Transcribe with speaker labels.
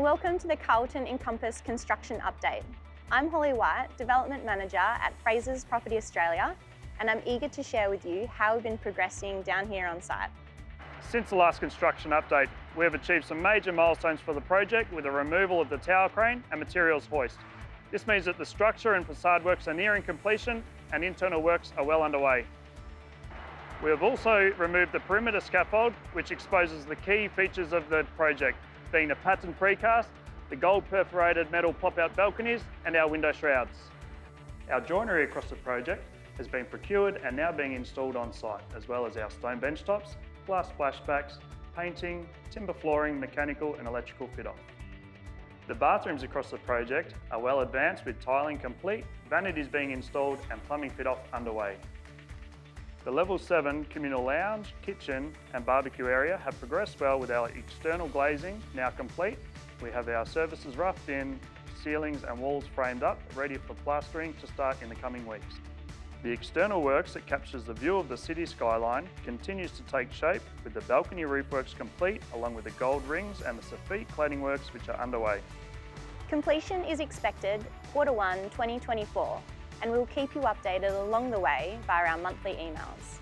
Speaker 1: and welcome to the Carlton Encompass Construction Update. I'm Holly White, Development Manager at Fraser's Property Australia, and I'm eager to share with you how we've been progressing down here on site.
Speaker 2: Since the last construction update, we have achieved some major milestones for the project with the removal of the tower crane and materials hoist. This means that the structure and facade works are nearing completion and internal works are well underway. We have also removed the perimeter scaffold, which exposes the key features of the project, being the pattern precast, the gold perforated metal pop-out balconies, and our window shrouds. Our joinery across the project has been procured and now being installed on site, as well as our stone bench tops, glass splashbacks, painting, timber flooring, mechanical and electrical fit-off. The bathrooms across the project are well advanced with tiling complete, vanities being installed and plumbing fit-off underway. The Level 7 communal lounge, kitchen and barbecue area have progressed well with our external glazing now complete. We have our surfaces roughed in, ceilings and walls framed up, ready for plastering to start in the coming weeks. The external works that captures the view of the city skyline continues to take shape with the balcony roof works complete along with the gold rings and the soffit cladding works which are underway.
Speaker 1: Completion is expected Q1 2024, and we'll keep you updated along the way via our monthly emails.